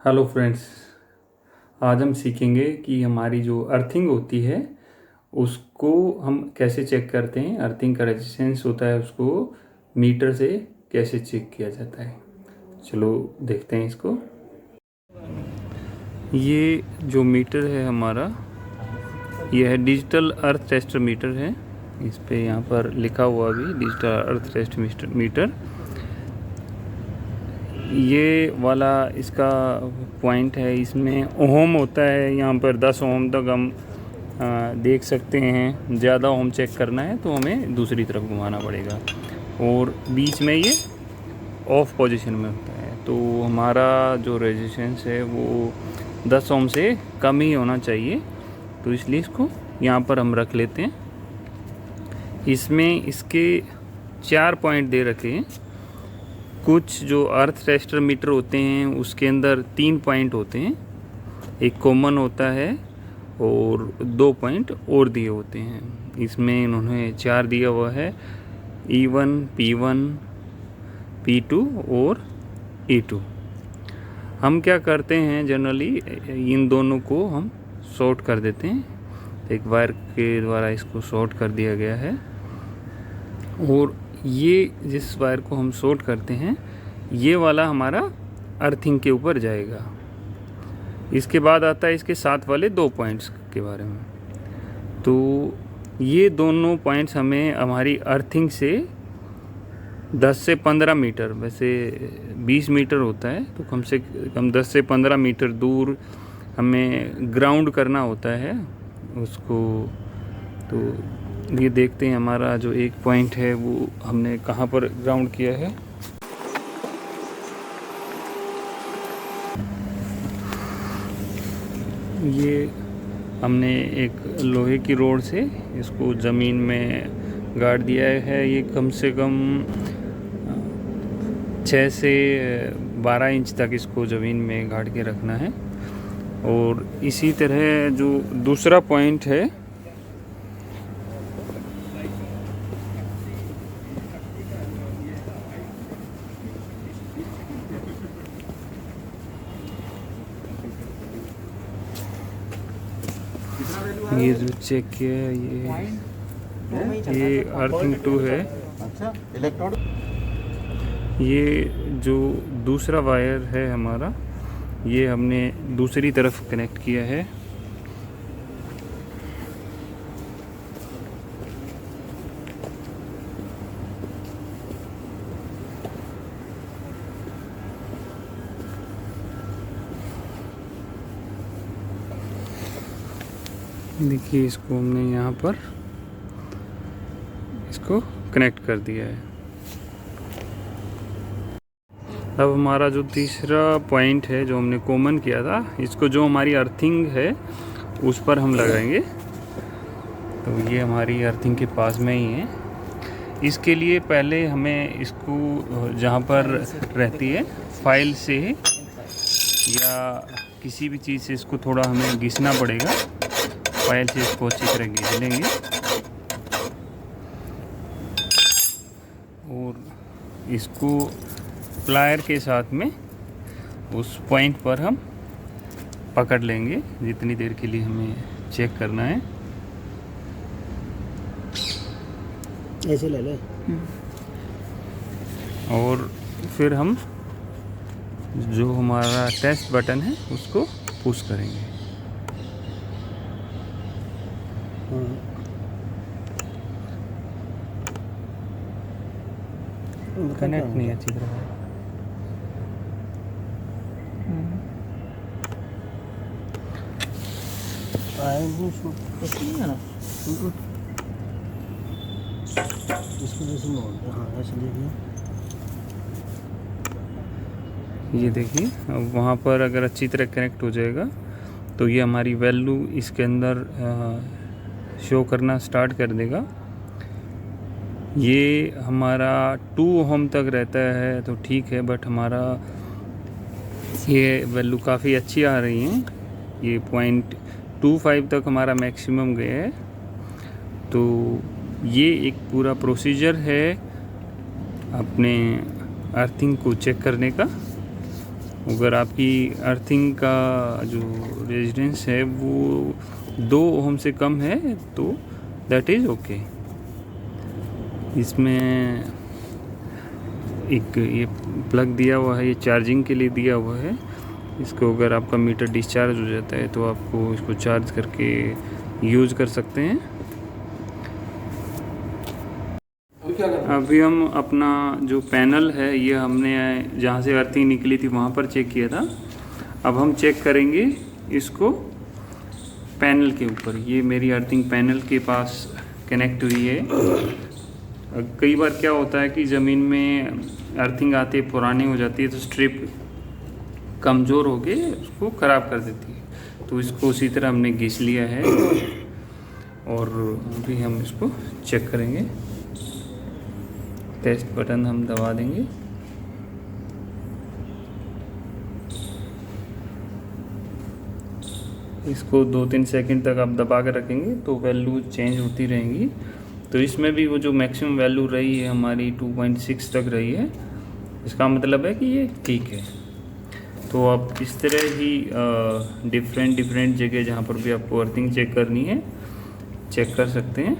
Hello friends, आज हम सीखेंगे कि हमारी जो अर्थिंग होती है उसको हम कैसे चेक करते हैं। अर्थिंग का रेजिस्टेंस होता है, उसको मीटर से कैसे चेक किया जाता है। चलो देखते हैं इसको। ये जो मीटर है हमारा, ये है डिजिटल अर्थ टेस्टर मीटर है। इस पे यहाँ पर लिखा हुआ भी डिजिटल अर्थ टेस्ट मीटर। ये वाला इसका पॉइंट है, इसमें ओम होता है। यहाँ पर 10 ओम तक हम देख सकते हैं। ज़्यादा ओम चेक करना है तो हमें दूसरी तरफ घुमाना पड़ेगा, और बीच में ये ऑफ पोजीशन में होता है। तो हमारा जो रेजिस्टेंस है वो 10 ओम से कम ही होना चाहिए, तो इसलिए इसको यहाँ पर हम रख लेते हैं। इसमें इसके 4 पॉइंट दे रखे हैं। कुछ जो अर्थ टेस्टर मीटर होते हैं उसके अंदर 3 पॉइंट होते हैं, एक कॉमन होता है और 2 पॉइंट और दिए होते हैं। इसमें इन्होंने 4 दिया हुआ है, E1, P1, P2 और E2। हम क्या करते हैं, जनरली इन दोनों को हम शॉर्ट कर देते हैं। एक वायर के द्वारा इसको शॉर्ट कर दिया गया है, और ये जिस वायर को हम शॉर्ट करते हैं ये वाला हमारा अर्थिंग के ऊपर जाएगा। इसके बाद आता है इसके साथ वाले 2 पॉइंट्स के बारे में। तो ये दोनों पॉइंट्स हमें हमारी अर्थिंग से 10 से 15 मीटर, वैसे 20 मीटर होता है, तो कम से कम 10 से 15 मीटर दूर हमें ग्राउंड करना होता है उसको। तो ये देखते हैं हमारा जो एक पॉइंट है वो हमने कहाँ पर ग्राउंड किया है। ये हमने एक लोहे की रोड से इसको ज़मीन में गाड़ दिया है। ये कम से कम 6 से 12 इंच तक इसको ज़मीन में गाड़ के रखना है। और इसी तरह जो दूसरा पॉइंट है, ये जो चेक किया है ये अर्थिंग 2 है। ये जो दूसरा वायर है हमारा, ये हमने दूसरी तरफ कनेक्ट किया है। देखिए, इसको हमने यहाँ पर इसको कनेक्ट कर दिया है। अब हमारा जो तीसरा पॉइंट है जो हमने कॉमन किया था, इसको जो हमारी अर्थिंग है उस पर हम लगाएंगे। तो ये हमारी अर्थिंग के पास में ही है। इसके लिए पहले हमें इसको जहाँ पर रहती है फाइल से या किसी भी चीज़ से इसको थोड़ा हमें घिसना पड़ेगा। फाइल से इसको अच्छी तरह घिस लेंगे, और इसको प्लायर के साथ में उस पॉइंट पर हम पकड़ लेंगे जितनी देर के लिए हमें चेक करना है। ऐसे ले ले। और फिर हम जो हमारा टेस्ट बटन है उसको पुश करेंगे। कनेक्ट नहीं अच्छी तरह। ये देखिए, अब वहाँ पर अगर अच्छी तरह कनेक्ट हो जाएगा तो ये हमारी वैल्यू इसके अंदर शो करना स्टार्ट कर देगा। ये हमारा 2 ओम तक रहता है तो ठीक है, बट हमारा ये वैल्यू काफ़ी अच्छी आ रही है। ये 0.25 तक हमारा मैक्सिमम गया है। तो ये एक पूरा प्रोसीजर है अपने अर्थिंग को चेक करने का। अगर आपकी अर्थिंग का जो रेजिस्टेंस है वो 2 ओम से कम है तो दैट इज़ ओके। इसमें एक ये प्लग दिया हुआ है, ये चार्जिंग के लिए दिया हुआ है। इसको अगर आपका मीटर डिस्चार्ज हो जाता है तो आपको इसको चार्ज करके यूज़ कर सकते हैं। अभी हम अपना जो पैनल है ये हमने जहाँ से अर्थिंग निकली थी वहाँ पर चेक किया था। अब हम चेक करेंगे इसको पैनल के ऊपर। ये मेरी अर्थिंग पैनल के पास कनेक्ट हुई है। कई बार क्या होता है कि ज़मीन में अर्थिंग आती है पुरानी हो जाती है तो स्ट्रिप कमज़ोर हो के उसको ख़राब कर देती है। तो इसको उसी तरह हमने घिस लिया है और अभी हम इसको चेक करेंगे। टेस्ट बटन हम दबा देंगे। इसको 2-3 सेकंड तक आप दबा कर रखेंगे तो वैल्यू चेंज होती रहेंगी। तो इसमें भी वो जो मैक्सिमम वैल्यू रही है हमारी 2.6 तक रही है, इसका मतलब है कि ये ठीक है। तो आप इस तरह ही डिफरेंट जगह जहाँ पर भी आपको अर्थिंग चेक करनी है चेक कर सकते हैं।